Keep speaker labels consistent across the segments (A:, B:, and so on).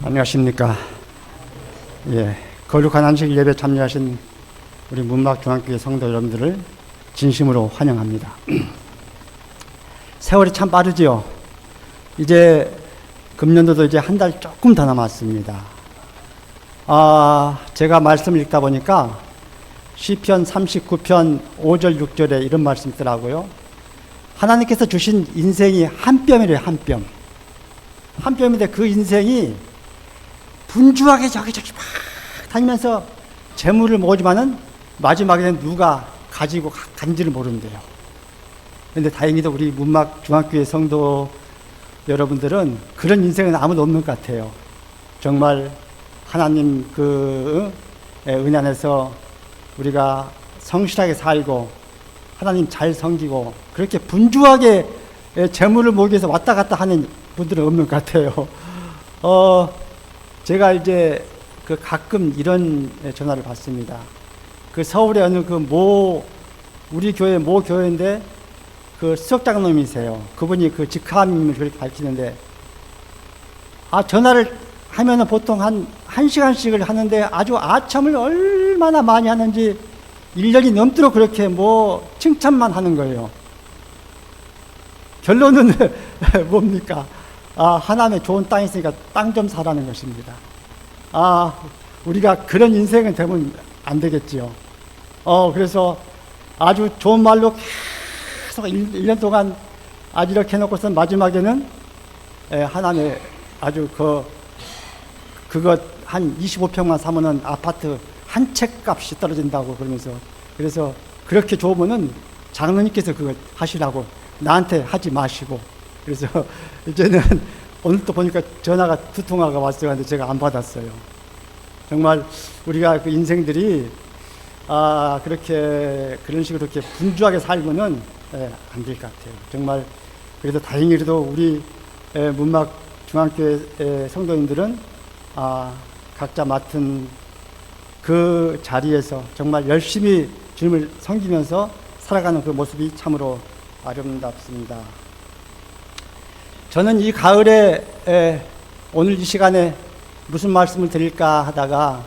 A: 안녕하십니까. 거룩한 안식 예배 참여하신 우리 문막중앙교회 성도 여러분들을 진심으로 환영합니다. 세월이 참 빠르지요. 이제 금년도도 이제 한 달 조금 더 남았습니다. 제가 말씀을 읽다 보니까 시편 39편 5절 6절에 이런 말씀 있더라고요. 하나님께서 주신 인생이 한 뼘이래요. 한 뼘인데 그 인생이 분주하게 저기저기 막 다니면서 재물을 모으지만은 마지막에는 누가 가지고 간지를 모른대요. 그런데 다행히도 우리 문막 중학교의 성도 여러분들은 그런 인생은 아무도 없는 것 같아요. 정말 하나님 은혜 안에서 우리가 성실하게 살고 하나님 잘 섬기고 그렇게 분주하게 재물을 모으기 위해서 왔다 갔다 하는 분들은 없는 것 같아요. 제가 이제 가끔 이런 전화를 받습니다. 서울에 어느 우리 교회 모 교회인데 수석장로님이세요. 그분이 직함을 그렇게 밝히는데, 전화를 하면은 보통 한 1시간씩을 하는데 아주 아첨을 얼마나 많이 하는지 1년이 넘도록 그렇게 칭찬만 하는 거예요. 결론은 뭡니까? 하나님의 좋은 땅이 있으니까 땅 좀 사라는 것입니다. 우리가 그런 인생은 되면 안 되겠지요. 그래서 아주 좋은 말로 계속 1년 동안 아주 이렇게 해놓고서 마지막에는 하나님의 아주 그거 한 25평만 사면은 아파트 한 채 값이 떨어진다고 그러면서, 그래서 그렇게 좋으면은 장로님께서 그거 하시라고 나한테 하지 마시고, 그래서 이제는 오늘 또 보니까 전화가 2통화가 왔어요. 근데 제가 안 받았어요. 정말 우리가 인생들이 그런 식으로 이렇게 분주하게 살면은 안 될 것 같아요. 정말 그래도 다행히도 우리 문막 중앙교회 성도님들은 각자 맡은 그 자리에서 정말 열심히 주님을 섬기면서 살아가는 그 모습이 참으로 아름답습니다. 저는 이 가을에 오늘 이 시간에 무슨 말씀을 드릴까 하다가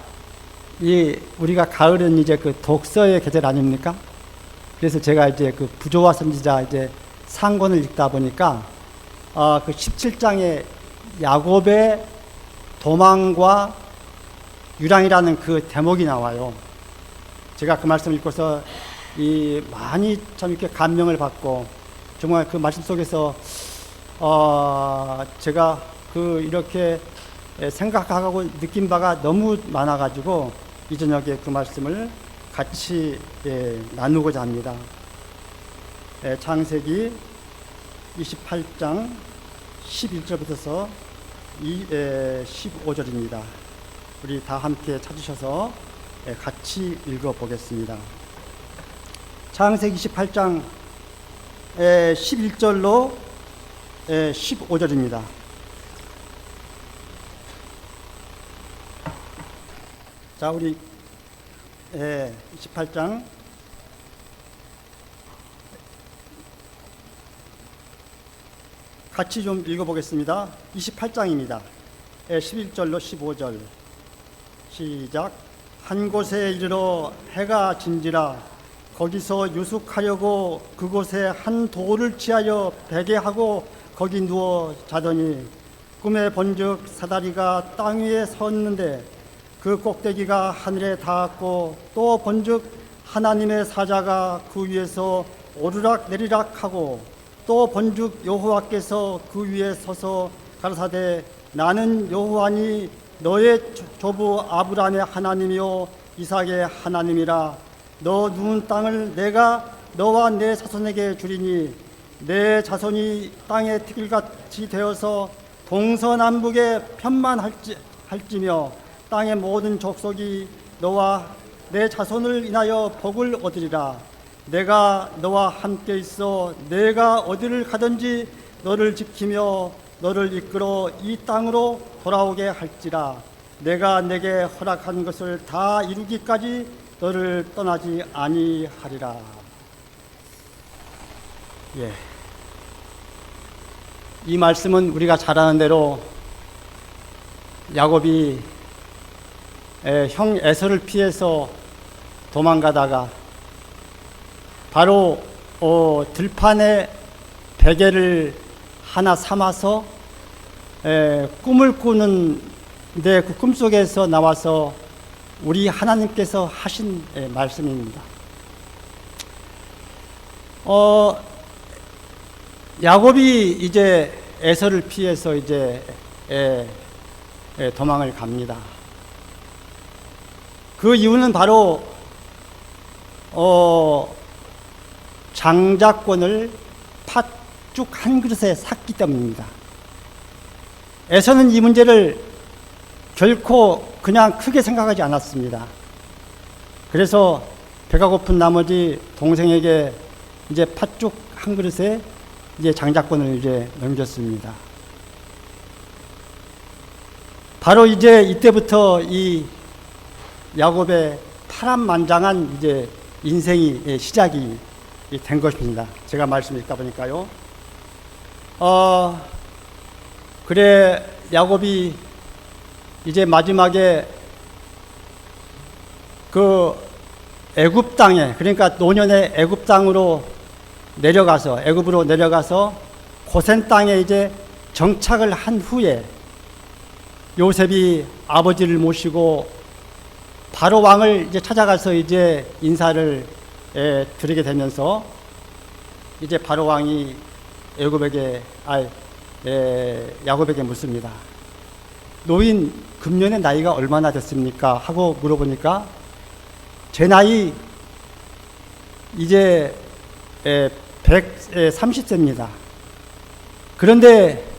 A: 우리가 가을은 이제 독서의 계절 아닙니까? 그래서 제가 이제 부조와 선지자 상권을 읽다 보니까 17장에 야곱의 도망과 유랑이라는 대목이 나와요. 제가 그 말씀을 읽고서 많이 참 이렇게 감명을 받고, 정말 그 말씀 속에서 제가 이렇게 생각하고 느낀 바가 너무 많아가지고 이 저녁에 그 말씀을 같이 나누고자 합니다. 창세기 28장 11절부터 15절입니다. 우리 다 함께 찾으셔서 같이 읽어보겠습니다. 창세기 28장 11절로 15절입니다. 자, 우리 28장 같이 좀 읽어보겠습니다. 28장입니다. 11절로 15절 시작. 한 곳에 이르러 해가 진지라 거기서 유숙하려고 그곳에 한 돌을 취하여 베게 하고 거기 누워 자더니 꿈에 본즉 사다리가 땅 위에 섰는데 그 꼭대기가 하늘에 닿았고 또 본즉 하나님의 사자가 그 위에서 오르락 내리락 하고 또 본즉 여호와께서 그 위에 서서 가라사대 나는 여호와니 너의 조부 아브라함의 하나님이요 이삭의 하나님이라. 너 누운 땅을 내가 너와 내 자손에게 주리니 내 자손이 땅의 티끌같이 되어서 동서남북에 편만할지며 땅의 모든 족속이 너와 내 자손을 인하여 복을 얻으리라. 내가 너와 함께 있어 내가 어디를 가든지 너를 지키며 너를 이끌어 이 땅으로 돌아오게 할지라. 내가 내게 허락한 것을 다 이루기까지 너를 떠나지 아니하리라. 이 말씀은 우리가 잘 아는 대로 야곱이 형 에서를 피해서 도망가다가 바로 들판에 베개를 하나 삼아서 꿈을 꾸는데 그 꿈속에서 나와서 우리 하나님께서 하신 말씀입니다. 야곱이 이제 에서를 피해서 이제 도망을 갑니다. 그 이유는 바로 장자권을 팥죽 한 그릇에 샀기 때문입니다. 에서는 이 문제를 결코 그냥 크게 생각하지 않았습니다. 그래서 배가 고픈 나머지 동생에게 이제 팥죽 한 그릇에 이제 장자권을 이제 넘겼습니다. 바로 이제 이때부터 이 야곱의 파란만장한 이제 인생이 시작이 된 것입니다. 제가 말씀드릴까 보니까요. 그래 야곱이 이제 마지막에 그 애굽 땅에, 그러니까 노년의 애굽 땅으로 내려가서, 애굽으로 내려가서 고센 땅에 이제 정착을 한 후에 요셉이 아버지를 모시고 바로 왕을 이제 찾아가서 이제 인사를 드리게 되면서 이제 바로 왕이 야곱에게 묻습니다. 노인 금년의 나이가 얼마나 됐습니까? 하고 물어보니까 제 나이 이제 130세입니다. 그런데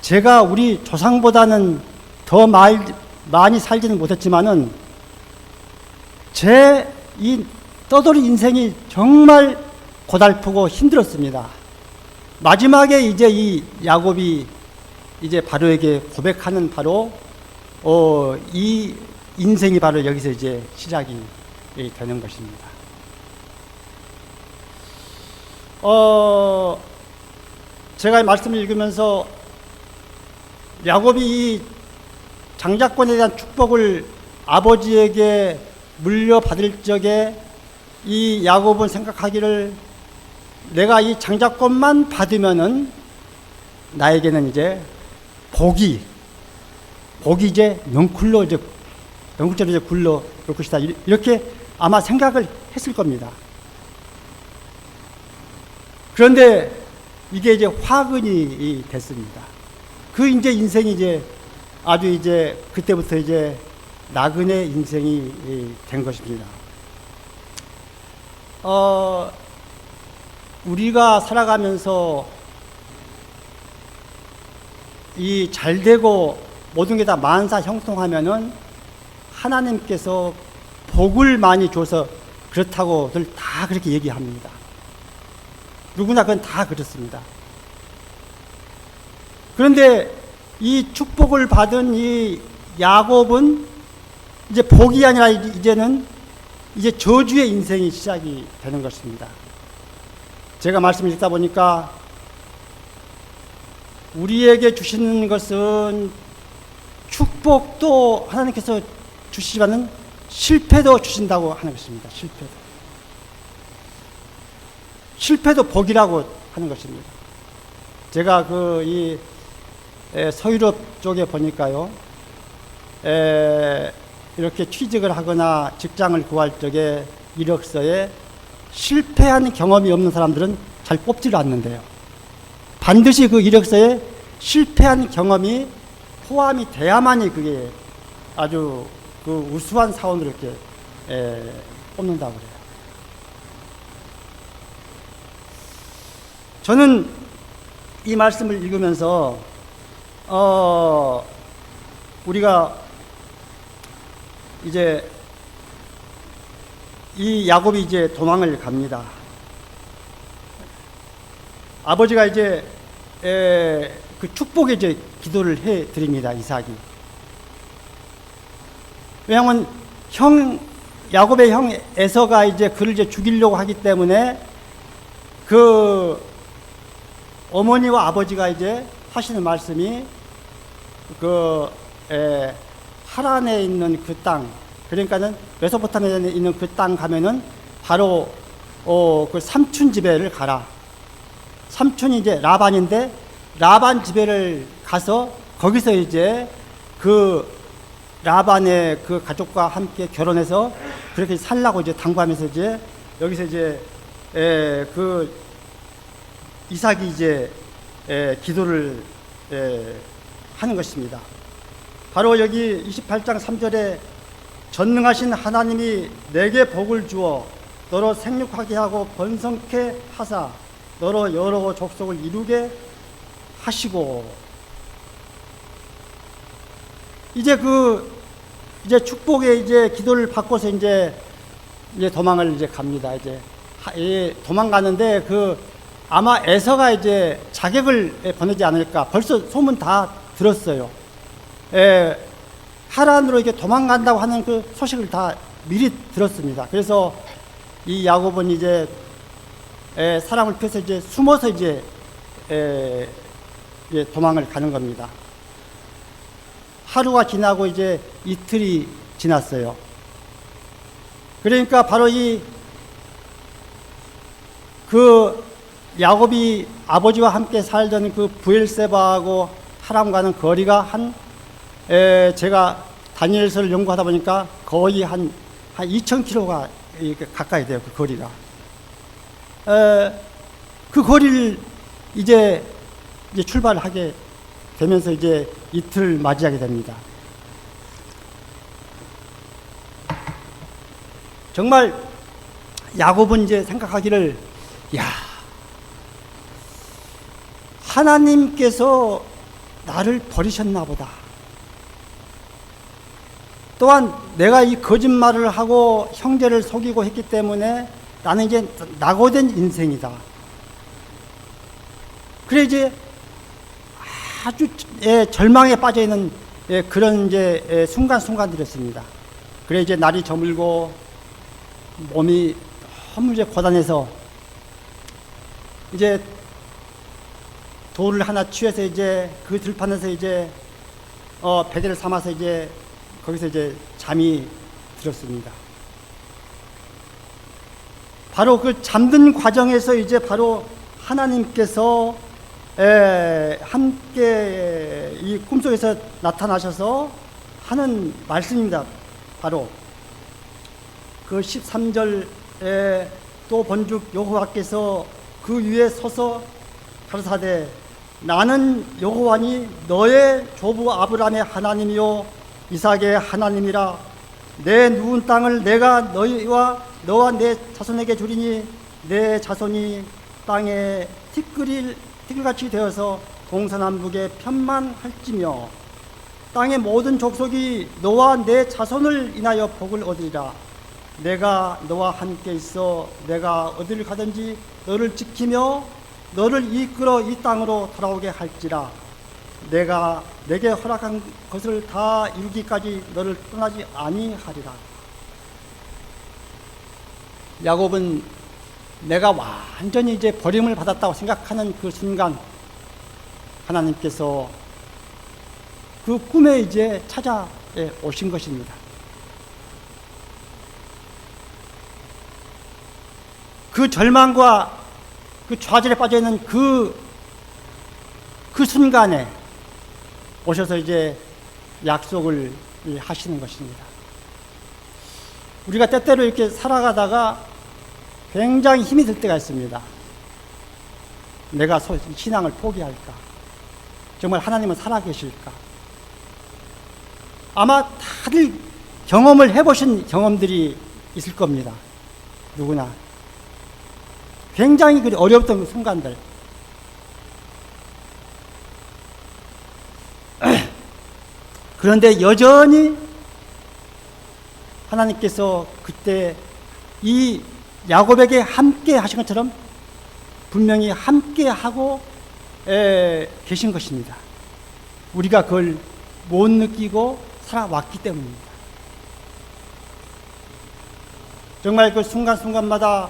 A: 제가 우리 조상보다는 더 많이 살지는 못했지만은 제 이 떠돌이 인생이 정말 고달프고 힘들었습니다. 마지막에 이제 이 야곱이 이제 바로에게 고백하는 바로 이 인생이 바로 여기서 이제 시작이 되는 것입니다. 제가 말씀을 읽으면서 야곱이 이 장자권에 대한 축복을 아버지에게 물려받을 적에 이 야곱은 생각하기를 내가 이 장자권만 받으면은 나에게는 이제 복이 이제 넝쿨로 이제 굴러 올 것이다. 이렇게 아마 생각을 했을 겁니다. 그런데 이게 이제 화근이 됐습니다. 그 이제 인생이 이제 아주 이제 그때부터 이제 나그네 인생이 된 것입니다. 우리가 살아가면서 이 잘되고 모든 게 다 만사 형통하면은 하나님께서 복을 많이 줘서 그렇다고들 다 그렇게 얘기합니다. 누구나 그건 다 그렇습니다. 그런데 이 축복을 받은 이 야곱은 이제 복이 아니라 이제는 이제 저주의 인생이 시작이 되는 것입니다. 제가 말씀을 읽다 보니까 우리에게 주시는 것은 축복도 하나님께서 주시지만은 실패도 주신다고 하는 것입니다. 실패도 복이라고 하는 것입니다. 제가 이 서유럽 쪽에 보니까요, 이렇게 취직을 하거나 직장을 구할 적에 이력서에 실패한 경험이 없는 사람들은 잘 뽑지를 않는데요. 반드시 그 이력서에 실패한 경험이 포함이 돼야만이 그게 아주 그 우수한 사원으로 이렇게 뽑는다고 그래요. 저는 이 말씀을 읽으면서 우리가 이제 이 야곱이 이제 도망을 갑니다. 아버지가 이제 그 축복에 이제 기도를 해 드립니다. 이삭이. 왜냐하면 야곱의 형 에서가 이제 그를 이제 죽이려고 하기 때문에 그 어머니와 아버지가 이제 하시는 말씀이 하란에 있는 그 땅, 그러니까는 메소포타미아에 있는 그 땅 가면은 바로 그 삼촌 집에를 가라. 삼촌이 이제 라반인데 라반 집에를 가서 거기서 이제 그 라반의 그 가족과 함께 결혼해서 그렇게 살라고 이제 당부하면서 이제 여기서 이제 그 이삭이 이제 기도를 하는 것입니다. 바로 여기 28장 3절에 전능하신 하나님이 내게 복을 주어 너로 생육하게 하고 번성케 하사 너로 여러 족속을 이루게 하시고, 이제 이제 축복의 이제 기도를 받고서 이제 도망을 이제 갑니다. 이제 도망가는데 아마 에서가 이제 자격을 보내지 않을까. 벌써 소문 다 들었어요. 하란으로 이렇게 도망간다고 하는 그 소식을 다 미리 들었습니다. 그래서 이 야곱은 이제 사랑을 펴서 이제 숨어서 이제 도망을 가는 겁니다. 하루가 지나고 이제 이틀이 지났어요. 그러니까 바로 야곱이 아버지와 함께 살던 그 브엘세바하고 하란과는 거리가 제가 다니엘서를 연구하다 보니까 거의 한 2,000km가 가까이 돼요. 그 거리가. 그 거리를 이제 출발을 하게 되면서 이제 이틀을 맞이하게 됩니다. 정말 야곱은 이제 생각하기를, 야, 하나님께서 나를 버리셨나 보다. 또한 내가 이 거짓말을 하고 형제를 속이고 했기 때문에 나는 이제 낙오된 인생이다. 그래 이제 아주 절망에 빠져 있는 그런 이제 순간들이었습니다. 그래 이제 날이 저물고 몸이 너무 이제 고단해서 이제 돌을 하나 취해서 이제 그 들판에서 이제 베개를 삼아서 이제 거기서 이제 잠이 들었습니다. 바로 그 잠든 과정에서 이제 바로 하나님께서 함께 이 꿈속에서 나타나셔서 하는 말씀입니다. 바로 그 13절에 또 본즉 여호와께서 그 위에 서서 가라사대 나는 여호와니 너의 조부 아브라함의 하나님이요 이삭의 하나님이라. 내 누운 땅을 내가 너와 내 자손에게 주리니 내 자손이 땅에 티끌같이 되어서 동서남북에 편만할지며 땅의 모든 족속이 너와 내 자손을 인하여 복을 얻으리라. 내가 너와 함께 있어 내가 어디를 가든지 너를 지키며 너를 이끌어 이 땅으로 돌아오게 할지라. 내가 내게 허락한 것을 다 이루기까지 너를 떠나지 아니하리라. 야곱은 내가 완전히 이제 버림을 받았다고 생각하는 그 순간 하나님께서 그 꿈에 이제 찾아오신 것입니다. 그 절망과 그 좌절에 빠져 있는 그 순간에 오셔서 이제 약속을 하시는 것입니다. 우리가 때때로 이렇게 살아가다가 굉장히 힘이 들 때가 있습니다. 내가 신앙을 포기할까? 정말 하나님은 살아계실까? 아마 다들 경험을 해보신 경험들이 있을 겁니다. 누구나. 굉장히 어려웠던 그 순간들. 그런데 여전히 하나님께서 그때 이 야곱에게 함께 하신 것처럼 분명히 함께 하고 계신 것입니다. 우리가 그걸 못 느끼고 살아왔기 때문입니다. 정말 그 순간순간마다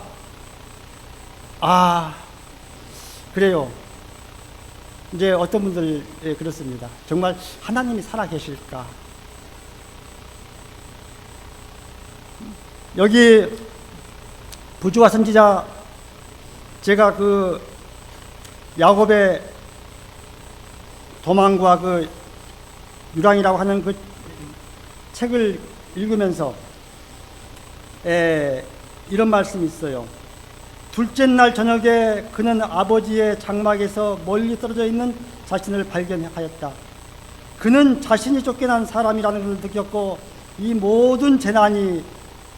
A: 그래요. 이제 어떤 분들 그렇습니다. 정말 하나님이 살아계실까? 여기 부조와 선지자, 제가 그 야곱의 도망과 그 유랑이라고 하는 그 책을 읽으면서 이런 말씀이 있어요. 둘째 날 저녁에 그는 아버지의 장막에서 멀리 떨어져 있는 자신을 발견하였다. 그는 자신이 쫓겨난 사람이라는 것을 느꼈고 이 모든 재난이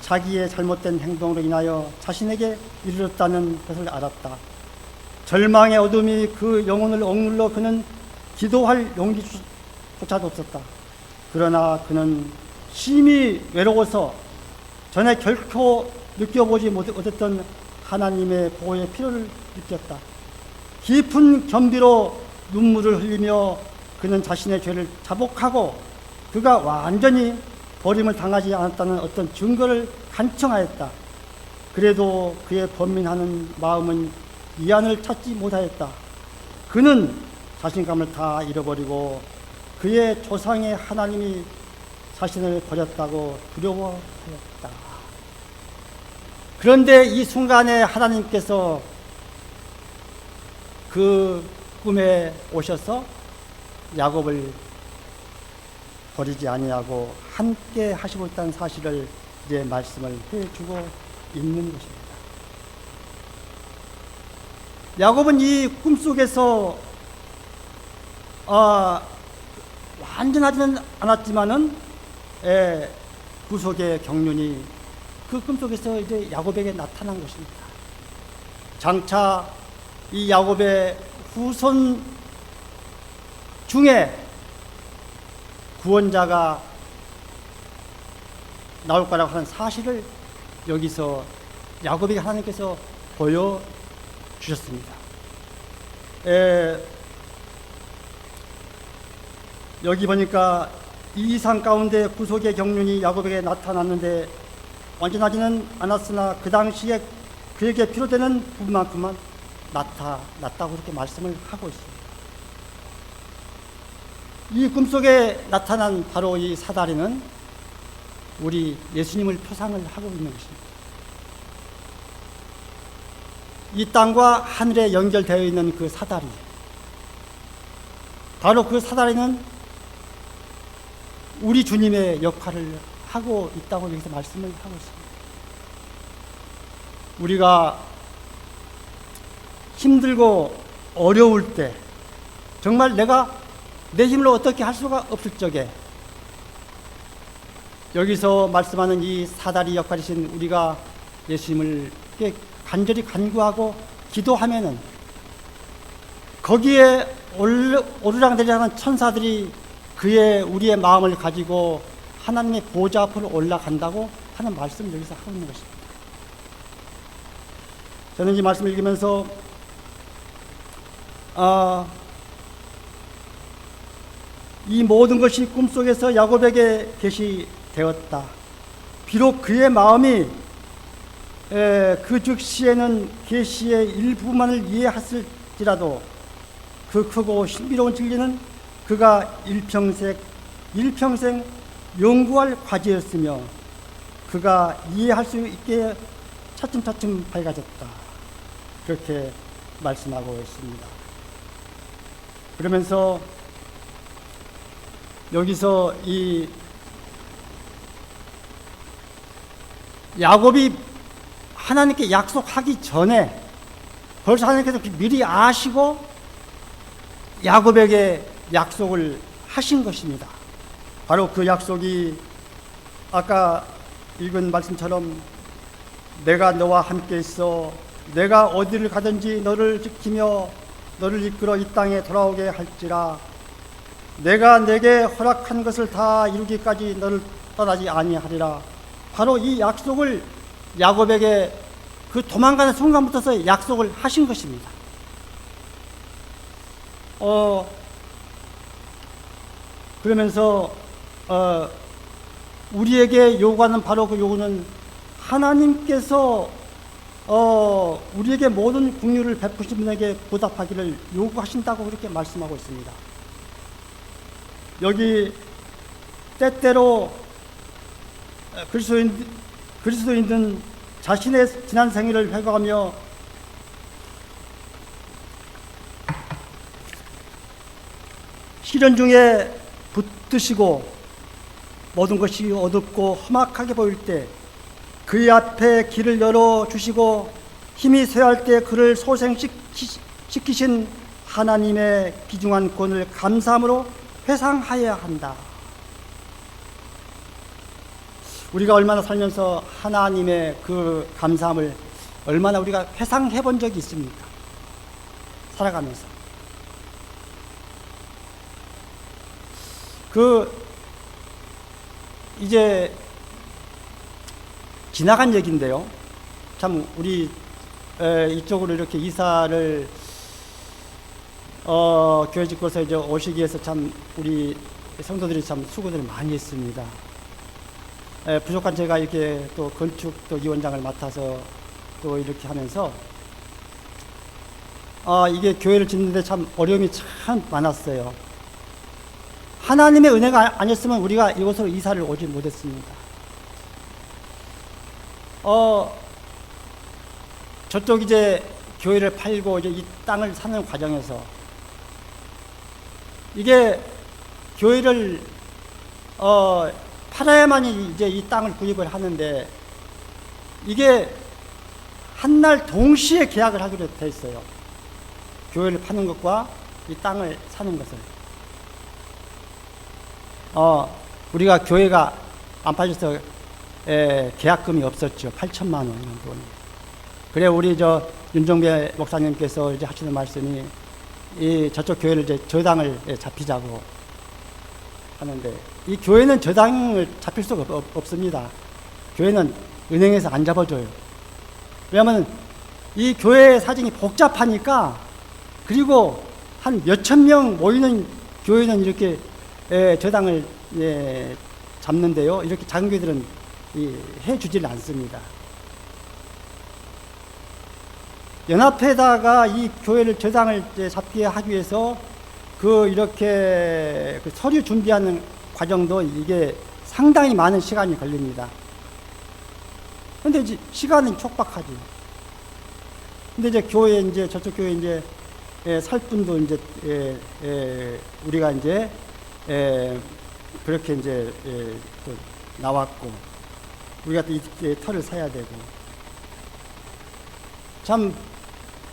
A: 자기의 잘못된 행동으로 인하여 자신에게 이르렀다는 것을 알았다. 절망의 어둠이 그 영혼을 억눌러 그는 기도할 용기조차도 없었다. 그러나 그는 심히 외로워서 전에 결코 느껴보지 못했던 하나님의 보호의 필요를 느꼈다. 깊은 겸비로 눈물을 흘리며 그는 자신의 죄를 자복하고 그가 완전히 버림을 당하지 않았다는 어떤 증거를 간청하였다. 그래도 그의 번민하는 마음은 이안을 찾지 못하였다. 그는 자신감을 다 잃어버리고 그의 조상의 하나님이 자신을 버렸다고 두려워하였다. 그런데 이 순간에 하나님께서 그 꿈에 오셔서 야곱을 버리지 아니하고 함께 하시고 있다는 사실을 이제 말씀을 해주고 있는 것입니다. 야곱은 이 꿈속에서 완전하지는 않았지만은 구속의 경륜이 그 꿈속에서 이제 야곱에게 나타난 것입니다. 장차 이 야곱의 후손 중에 구원자가 나올 거라고 하는 사실을 여기서 야곱에게 하나님께서 보여주셨습니다. 여기 보니까 이 이상 가운데 구속의 경륜이 야곱에게 나타났는데 완전하지는 않았으나 그 당시에 그에게 필요되는 부분만큼만 나타났다고 그렇게 말씀을 하고 있습니다. 이 꿈속에 나타난 바로 이 사다리는 우리 예수님을 표상을 하고 있는 것입니다. 이 땅과 하늘에 연결되어 있는 그 사다리, 바로 그 사다리는 우리 주님의 역할을 하고 있다고 여기서 말씀을 하고 있습니다. 우리가 힘들고 어려울 때, 정말 내가 내 힘으로 어떻게 할 수가 없을 적에 여기서 말씀하는 이 사다리 역할이신 우리가 예수님을 간절히 간구하고 기도하면은 거기에 오르락내리락하는 천사들이 우리의 마음을 가지고 하나님의 보좌 앞으로 올라간다고 하는 말씀을 여기서 하고 있는 것입니다. 저는 이 말씀을 읽으면서 이 모든 것이 꿈속에서 야곱에게 계시되었다. 비록 그의 마음이 그 즉시에는 계시의 일부만을 이해했을지라도 그 크고 신비로운 진리는 그가 일평생 연구할 과제였으며 그가 이해할 수 있게 차츰차츰 밝아졌다. 그렇게 말씀하고 있습니다. 그러면서 여기서 이 야곱이 하나님께 약속하기 전에 벌써 하나님께서 미리 아시고 야곱에게 약속을 하신 것입니다. 바로 그 약속이 아까 읽은 말씀처럼 내가 너와 함께 있어 내가 어디를 가든지 너를 지키며 너를 이끌어 이 땅에 돌아오게 할지라 내가 내게 허락한 것을 다 이루기까지 너를 떠나지 아니하리라. 바로 이 약속을 야곱에게 그 도망가는 순간부터 약속을 하신 것입니다. 그러면서 우리에게 요구하는 바로 그 요구는 하나님께서 우리에게 모든 긍휼을 베푸신 분에게 보답하기를 요구하신다고 그렇게 말씀하고 있습니다. 여기 때때로 그리스도인들은 자신의 지난 생애를 회고하며 시련 중에 붙드시고 모든 것이 어둡고 험악하게 보일 때 그의 앞에 길을 열어주시고 힘이 쇠할 때 그를 소생시키신 하나님의 귀중한 권을 감사함으로 회상하여야 한다. 우리가 얼마나 살면서 하나님의 그 감사함을 얼마나 우리가 회상해 본 적이 있습니까? 살아가면서. 이제 지나간 얘기인데요. 참 우리 이쪽으로 이렇게 이사를 교회 짓고서 이제 오시기 위해서 참 우리 성도들이 참 수고들을 많이 했습니다. 부족한 제가 이렇게 또 건축 또 위원장을 맡아서 또 이렇게 하면서 이게 교회를 짓는데 참 어려움이 참 많았어요. 하나님의 은혜가 아니었으면 우리가 이곳으로 이사를 오지 못했습니다. 저쪽 이제 교회를 팔고 이제 이 땅을 사는 과정에서 이게 교회를 팔아야만 이제 이 땅을 구입을 하는데 이게 한날 동시에 계약을 하기로 돼 있어요. 교회를 파는 것과 이 땅을 사는 것을. 우리가 교회가 안 팔려서 계약금이 없었죠. 8천만 원 이런 돈. 그래 우리 윤종배 목사님께서 이제 하시는 말씀이 저쪽 교회를 이제 저당을 잡히자고 하는데 이 교회는 저당을 잡힐 수가 없습니다. 교회는 은행에서 안 잡아줘요. 왜냐하면 이 교회 사정이 복잡하니까 그리고 한 몇천 명 모이는 교회는 이렇게 저당을 잡는데요. 이렇게 작은 교회들은 해주질 않습니다. 연합회다가 이 교회를 저당을 잡게 하기 위해서 이렇게 서류 준비하는 과정도 이게 상당히 많은 시간이 걸립니다. 근데 이제 시간은 촉박하지. 근데 이제 저쪽 교회 살 분도 우리가 그렇게 또 나왔고, 우리가 또 이 터를 사야 되고. 참,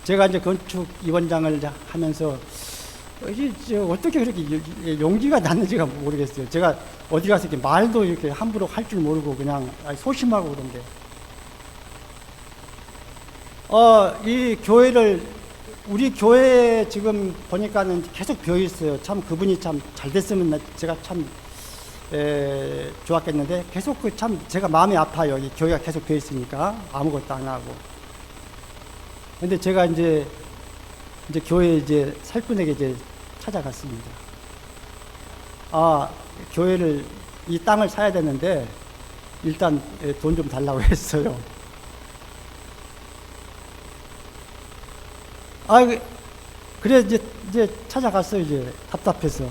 A: 제가 건축 위원장을 하면서, 어떻게 그렇게 용기가 났는지가 모르겠어요. 제가 어디 가서 이렇게 말도 이렇게 함부로 할 줄 모르고 그냥 소심하고 그런데. 이 교회를, 우리 교회 지금 보니까는 계속 비어 있어요. 참 그분이 참 잘 됐으면 제가 참 좋았겠는데 계속 참 제가 마음이 아파요. 이 교회가 계속 비어 있으니까 아무것도 안 하고. 근데 제가 이제 교회 살 분에게 찾아갔습니다. 교회를 이 땅을 사야 되는데 일단 돈 좀 달라고 했어요. 그래 이제 찾아갔어요. 답답해서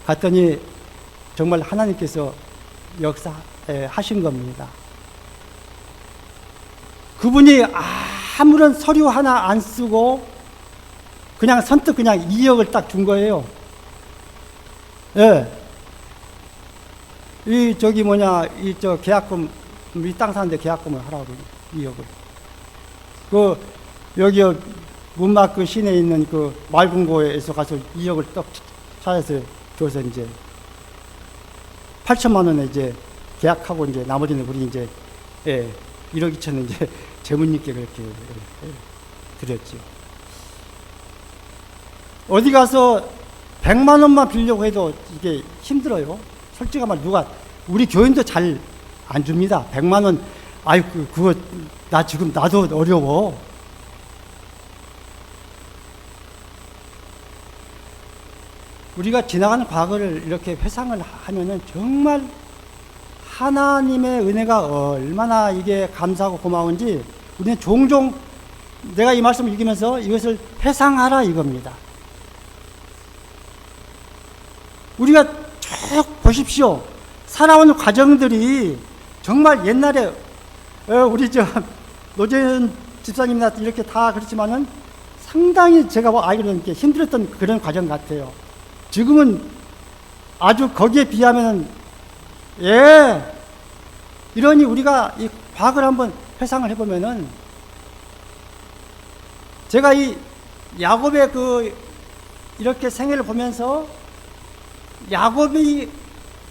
A: 갔더니 정말 하나님께서 역사하신 겁니다. 그분이 아무런 서류 하나 안 쓰고 그냥 선뜻 그냥 2억을 딱 준 거예요. 예. 계약금, 이 땅 사는데 계약금을 하라고 2억을. 여기 문막 시내에 있는 맑은고에서 가서 2억을 딱 찾아서 줘서 8천만 원에 계약하고 나머지는 우리 1억 2천은 재문님께 그렇게 드렸죠. 어디 가서 100만 원만 빌려고 해도 이게 힘들어요. 솔직히 말 우리 교인도 잘 안 줍니다. 100만 원, 그거 나도 어려워. 우리가 지나가는 과거를 이렇게 회상을 하면은 정말 하나님의 은혜가 얼마나 이게 감사하고 고마운지 우리는 종종 내가 이 말씀을 읽으면서 이것을 회상하라 이겁니다. 우리가 쭉 보십시오. 살아온 과정들이 정말 옛날에 우리 노재현 집사님한테 이렇게 다 그렇지만은 상당히 제가 알기로는 이렇게 힘들었던 그런 과정 같아요. 지금은 아주 거기에 비하면 이러니 우리가 이 과거를 한번 회상을 해보면은 제가 이 야곱의 이렇게 생애를 보면서 야곱이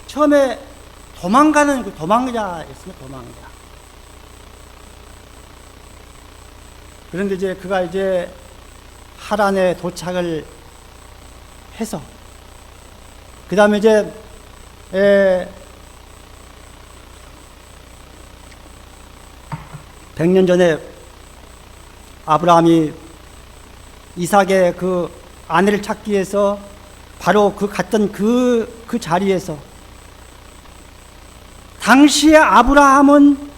A: 처음에 도망가는 도망자였습니다. 도망자. 그런데 이제 그가 이제 하란에 도착을 해서 그 다음에 이제 100년 전에 아브라함이 이삭의 그 아내를 찾기 위해서 바로 갔던 그 자리에서 당시에 아브라함은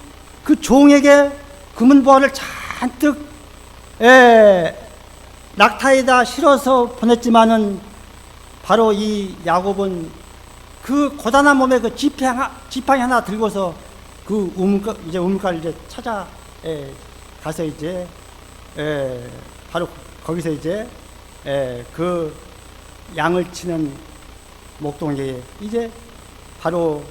A: 그 종에게 금은보화를 잔뜩 낙타에다 실어서 보냈지만은 바로 이 야곱은 그 고단한 몸에 그 지팡이 하나 들고서 그 우물가를 이제 찾아 가서 이제 바로 거기서 이제 그 양을 치는 목동이에 이제 바로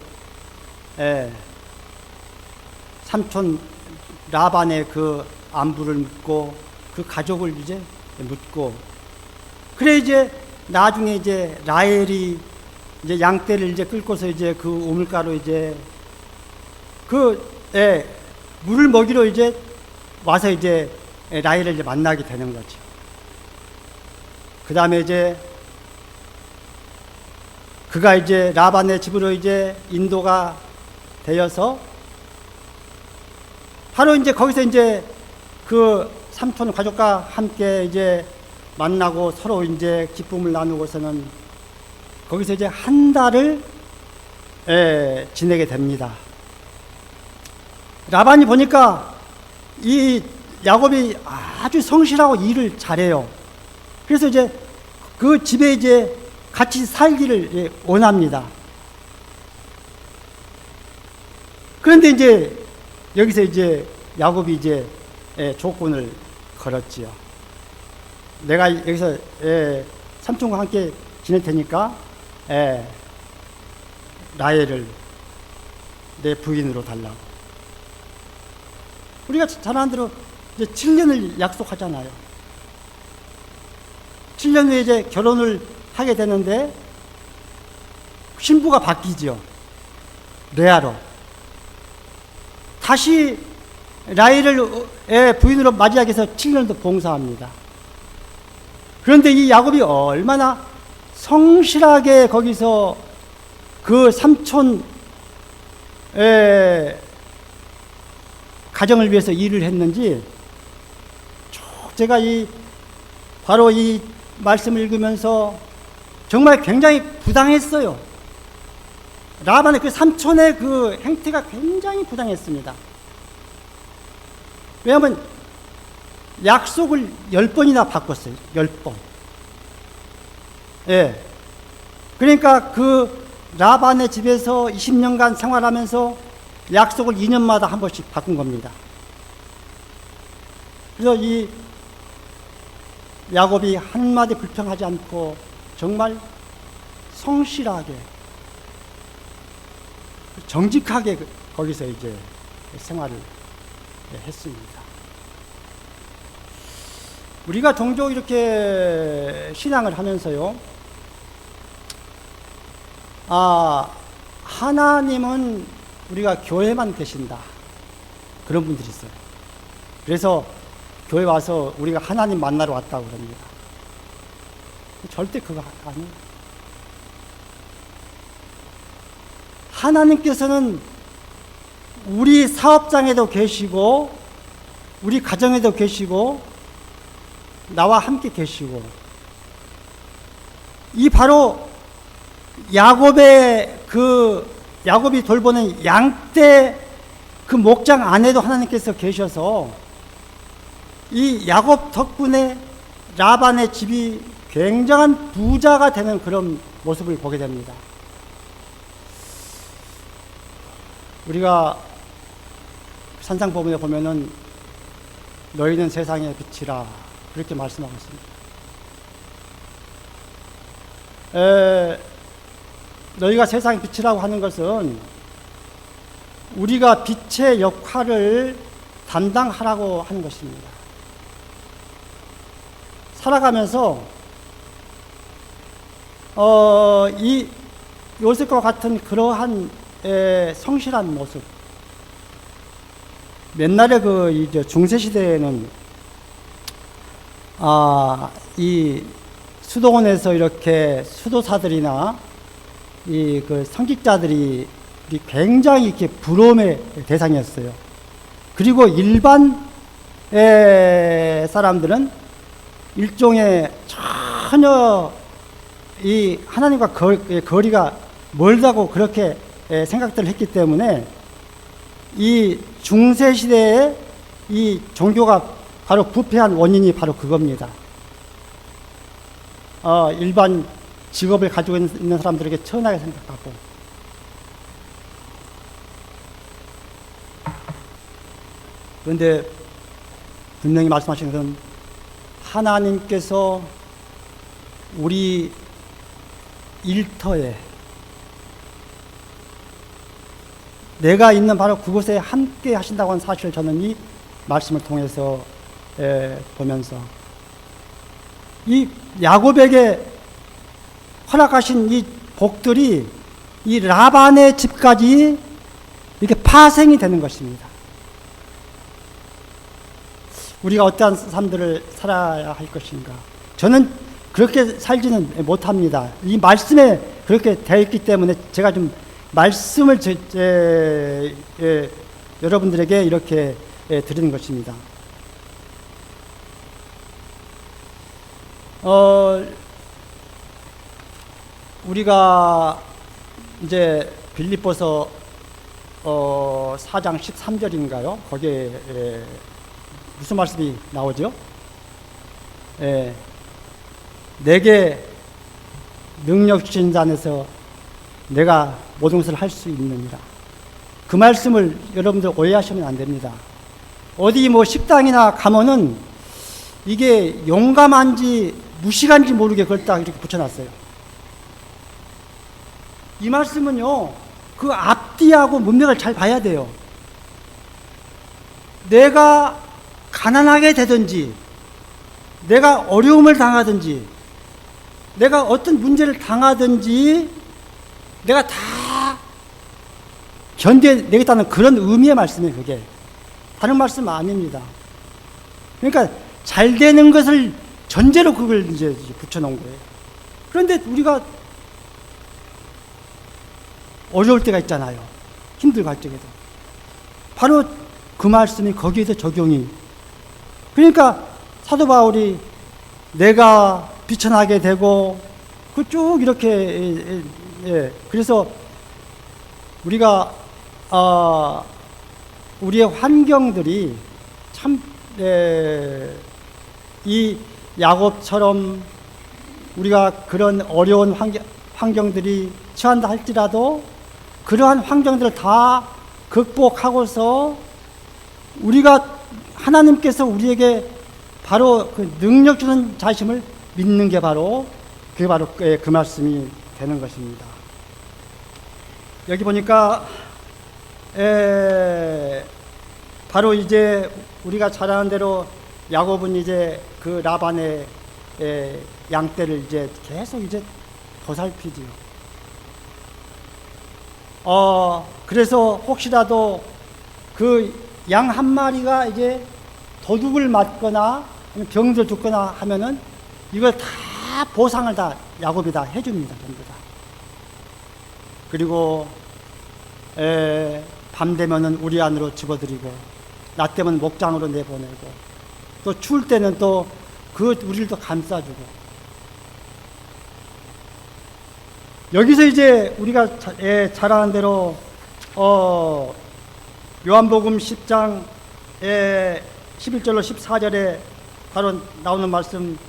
A: 삼촌 라반의 그 안부를 묻고 그 가족을 이제 묻고 그래 이제 나중에 이제 라헬이 이제 양떼를 이제 끌고서 이제 그 우물가로 이제 물을 먹이러 이제 와서 이제 라헬을 이제 만나게 되는 거죠. 그 다음에 이제 그가 이제 라반의 집으로 이제 인도가 되어서 바로 이제 거기서 이제 그 삼촌 가족과 함께 이제 만나고 서로 이제 기쁨을 나누고서는 거기서 이제 한 달을 지내게 됩니다. 라반이 보니까 이 야곱이 아주 성실하고 일을 잘해요. 그래서 이제 그 집에 이제 같이 살기를 원합니다. 그런데 이제 여기서 이제 야곱이 이제 조건을 걸었지요. 내가 여기서 삼촌과 함께 지낼 테니까 라헬을 내 부인으로 달라고. 우리가 잘 아는 대로 이제 7년을 약속하잖아요. 7년 후에 이제 결혼을 하게 되는데 신부가 바뀌죠. 레아로. 다시 라헬을 부인으로 맞이하기 위해서 7년도 봉사합니다. 그런데 이 야곱이 얼마나 성실하게 거기서 그 삼촌 가정을 위해서 일을 했는지 제가 바로 이 말씀을 읽으면서 정말 굉장히 부당했어요. 라반의 그 삼촌의 그 행태가 굉장히 부당했습니다. 왜냐하면 약속을 10번이나 바꿨어요. 10번. 그러니까 그 라반의 집에서 20년간 생활하면서 약속을 2년마다 한 번씩 바꾼 겁니다. 그래서 이 야곱이 한마디 불평하지 않고 정말 성실하게 정직하게 거기서 이제 생활을 했습니다. 우리가 종종 이렇게 신앙을 하면서요, 하나님은 우리가 교회만 계신다. 그런 분들이 있어요. 그래서 교회 와서 우리가 하나님 만나러 왔다고 그럽니다. 절대 그거 아니에요. 하나님께서는 우리 사업장에도 계시고 우리 가정에도 계시고 나와 함께 계시고 이 바로 야곱의 그 야곱이 돌보는 양떼 그 목장 안에도 하나님께서 계셔서 이 야곱 덕분에 라반의 집이 굉장한 부자가 되는 그런 모습을 보게 됩니다. 우리가 산상법문에 보면은 너희는 세상의 빛이라 그렇게 말씀하고 있습니다. 너희가 세상의 빛이라고 하는 것은 우리가 빛의 역할을 담당하라고 하는 것입니다. 살아가면서 이 요셉과 같은 그러한 성실한 모습, 옛날에 중세 시대에는 이 수도원에서 이렇게 수도사들이나 그 성직자들이 굉장히 이렇게 부러움의 대상이었어요. 그리고 일반 사람들은 일종의 전혀 이 하나님과 거리가 멀다고 그렇게 생각들을 했기 때문에 이 중세 시대에 이 종교가 바로 부패한 원인이 바로 그겁니다. 일반 직업을 가지고 있는 사람들에게 천하게 생각하고, 그런데 분명히 말씀하신 것은 하나님께서 우리 일터에 내가 있는 바로 그곳에 함께 하신다고 하는 사실을 저는 이 말씀을 통해서 보면서 이 야곱에게 허락하신 이 복들이 이 라반의 집까지 이렇게 파생이 되는 것입니다. 우리가 어떠한 삶들을 살아야 할 것인가? 저는 그렇게 살지는 못합니다. 이 말씀에 그렇게 되어 있기 때문에 제가 좀 말씀을 여러분들에게 이렇게 드리는 것입니다. 우리가 이제 빌립보서 4장 13절인가요? 거기에 무슨 말씀이 나오죠? 내게 능력 주신 자 안에서 내가 모든 것을 할 수 있느니라. 그 말씀을 여러분들 오해하시면 안 됩니다. 어디 뭐 식당이나 가면은 이게 용감한지 무식한지 모르게 그걸 딱 이렇게 붙여놨어요. 이 말씀은요, 그 앞뒤하고 문맥을 잘 봐야 돼요. 내가 가난하게 되든지, 내가 어려움을 당하든지, 내가 어떤 문제를 당하든지, 내가 다 견뎌내겠다는 그런 의미의 말씀이에요, 그게. 다른 말씀 아닙니다. 그러니까 잘 되는 것을 전제로 그걸 이제 붙여놓은 거예요. 그런데 우리가 어려울 때가 있잖아요. 힘들고 할 적에도. 바로 그 말씀이 거기에서 적용이. 그러니까 사도 바울이 내가 비천하게 되고, 그 쭉 이렇게, 그래서 우리가, 우리의 환경들이 참, 이 야곱처럼 우리가 그런 어려운 환경들이 처한다 할지라도 그러한 환경들을 다 극복하고서 우리가 하나님께서 우리에게 바로 그 능력 주는 자심을 믿는 게 바로 그게 바로 그 말씀이 되는 것입니다. 여기 보니까 바로 이제 우리가 잘 아는 대로 야곱은 이제 그 라반의 양떼를 이제 계속 이제 보살피지요. 그래서 혹시라도 그 양 한 마리가 이제 도둑을 맞거나 병들 죽거나 하면은 이걸 다 보상을 다 야곱이 다 해줍니다. 전부 다. 그리고 밤 되면은 우리 안으로 집어들이고 낮 되면 목장으로 내보내고 또 추울 때는 또 그 우리를 또 감싸주고 여기서 이제 우리가 잘 아는 대로 요한복음 10장 11절로 14절에 바로 나오는 말씀,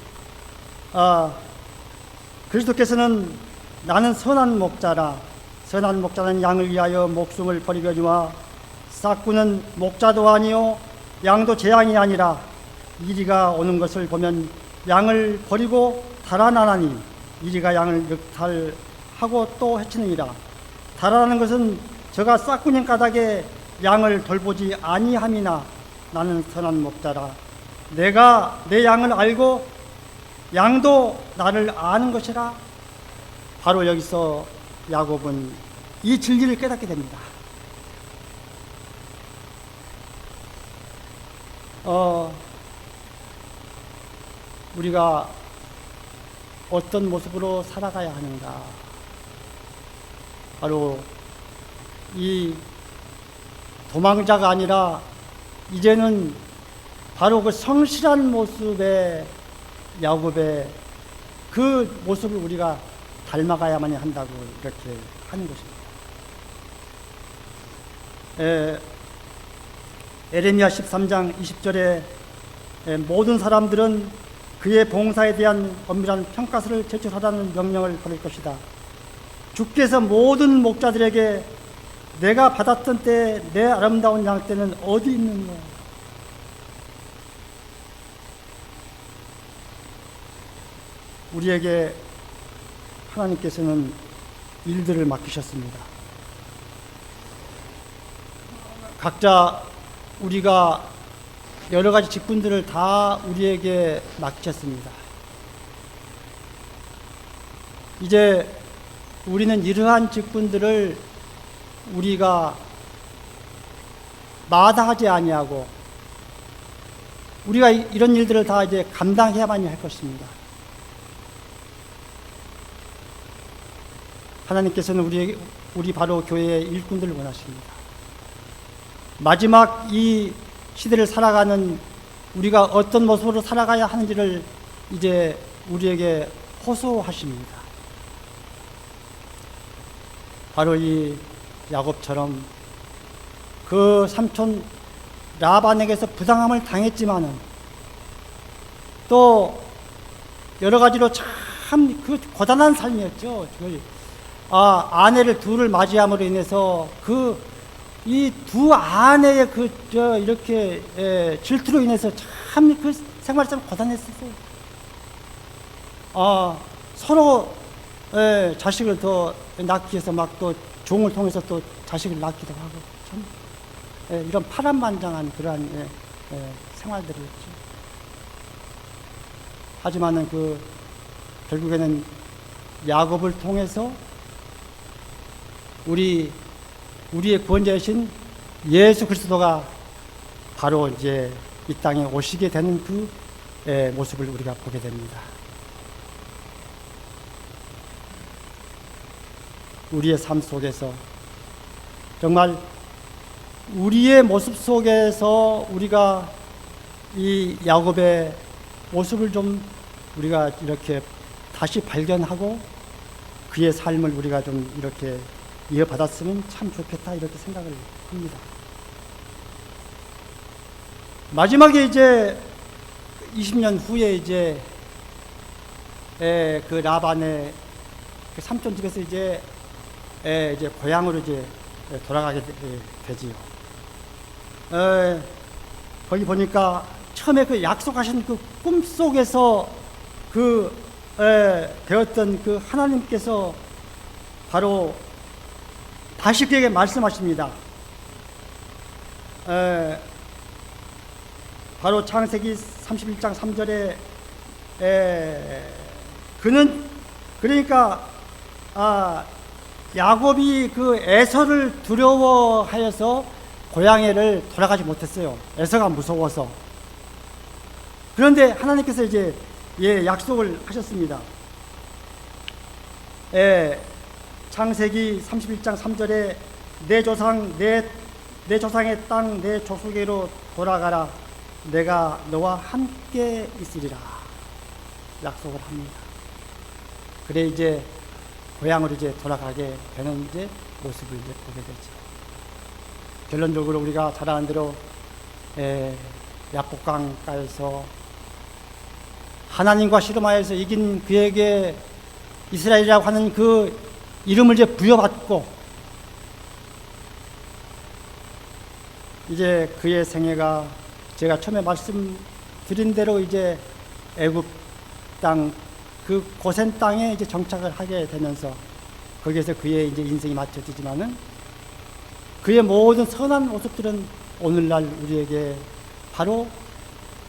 A: 그리스도께서는 나는 선한 목자라, 선한 목자는 양을 위하여 목숨을 버리거니와 싹구는 목자도 아니요 양도 제 양이 아니라 이리가 오는 것을 보면 양을 버리고 달아나나니 이리가 양을 역탈하고 또 해치느니라. 달아나는 것은 저가 싹구님 까닭에 양을 돌보지 아니함이나 나는 선한 목자라. 내가 내 양을 알고 양도 나를 아는 것이라. 바로 여기서 야곱은 이 진리를 깨닫게 됩니다. 우리가 어떤 모습으로 살아가야 하는가. 바로 이 도망자가 아니라 이제는 바로 그 성실한 모습의 야곱의 그 모습을 우리가 닮아가야만 한다고 이렇게 하는 것입니다. 에레미야 13장 20절에 모든 사람들은 그의 봉사에 대한 엄밀한 평가서를 제출하라는 명령을 받을 것이다. 주께서 모든 목자들에게 내가 받았던 때 내 아름다운 양 떼는 어디 있느냐. 우리에게 하나님께서는 일들을 맡기셨습니다. 각자 우리가 여러 가지 직분들을 다 우리에게 맡기셨습니다. 이제 우리는 이러한 직분들을 우리가 마다하지 아니하고 우리가 이런 일들을 다 이제 감당해야만 할 것입니다. 하나님께서는 우리 바로 교회의 일꾼들을 원하십니다. 마지막 이 시대를 살아가는 우리가 어떤 모습으로 살아가야 하는지를 이제 우리에게 호소하십니다. 바로 이 야곱처럼 그 삼촌 라반에게서 부당함을 당했지만은 또 여러 가지로 참 그 고단한 삶이었죠. 아내를 둘을 맞이함으로 인해서 이 두 아내의 이렇게 질투로 인해서 참 그 생활이 참 고단했었어요. 서로 자식을 더 낳기 위해서 막 또 종을 통해서 또 자식을 낳기도 하고 참 이런 파란만장한 그러한 생활들이었죠. 하지만은 결국에는 야곱을 통해서 우리의 구원자이신 예수 그리스도가 바로 이제 이 땅에 오시게 되는 그 모습을 우리가 보게 됩니다. 우리의 삶 속에서 정말 우리의 모습 속에서 우리가 이 야곱의 모습을 좀 우리가 이렇게 다시 발견하고 그의 삶을 우리가 좀 이렇게 이어받았으면 참 좋겠다 이렇게 생각을 합니다. 마지막에 이제 20년 후에 이제 그 라반의 그 삼촌 집에서 이제 고향으로 이제 돌아가게 되지요. 거기 보니까 처음에 그 약속하신 그 꿈속에서 되었던 그 하나님께서 바로 다시 그에게 말씀하십니다. 바로 창세기 31장 3절에 그는 그러니까 야곱이 그 에서를 두려워하여서 고향에를 돌아가지 못했어요. 에서가 무서워서. 그런데 하나님께서 이제 약속을 하셨습니다. 창세기 31장 3절에 내 조상의 땅 내 족속에로 돌아가라. 내가 너와 함께 있으리라. 약속을 합니다. 그래 이제 고향으로 이제 돌아가게 되는 이제 모습을 이제 보게 되죠. 결론적으로 우리가 잘 아는 대로 야복강가에서 하나님과 씨름하여서 이긴 그에게 이스라엘이라고 하는 그 이름을 이제 부여받고 이제 그의 생애가 제가 처음에 말씀드린 대로 이제 애굽 땅 그 고센 땅에 이제 정착을 하게 되면서 거기에서 그의 이제 인생이 맞춰지지만은 그의 모든 선한 모습들은 오늘날 우리에게 바로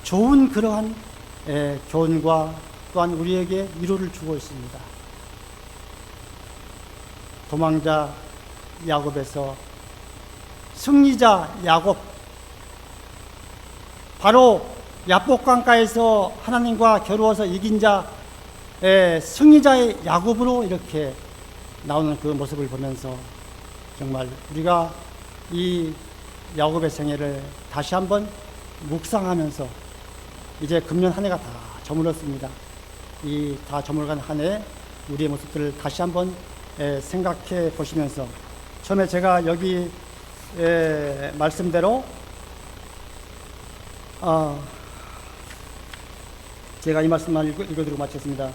A: 좋은 그러한 교훈과 또한 우리에게 위로를 주고 있습니다. 도망자 야곱에서 승리자 야곱, 바로 야복강가에서 하나님과 겨루어서 이긴 자 승리자의 야곱으로 이렇게 나오는 그 모습을 보면서 정말 우리가 이 야곱의 생애를 다시 한번 묵상하면서 이제 금년 한 해가 다 저물었습니다. 이 다 저물어간 한 해 우리의 모습들을 다시 한번 생각해 보시면서 처음에 제가 여기 말씀대로 제가 이 말씀만 읽어드리고 마치겠습니다.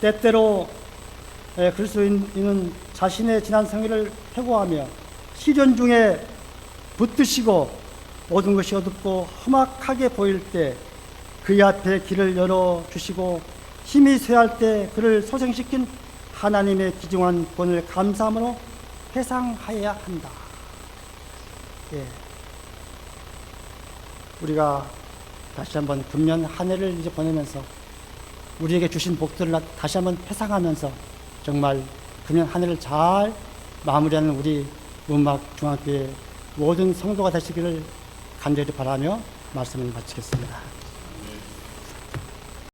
A: 때때로 그리스도인은 자신의 지난 생애를 회고하며 시련 중에 붙드시고 모든 것이 어둡고 험악하게 보일 때 그의 앞에 길을 열어주시고 힘이 쇠할 때 그를 소생시킨 하나님의 귀중한 권을 감사함으로 회상하여야 한다. 우리가 다시 한번 금년 한 해를 이제 보내면서 우리에게 주신 복들을 다시 한번 회상하면서 정말 금년 한 해를 잘 마무리하는 우리 문막중학교의 모든 성도가 되시기를 간절히 바라며 말씀을 마치겠습니다.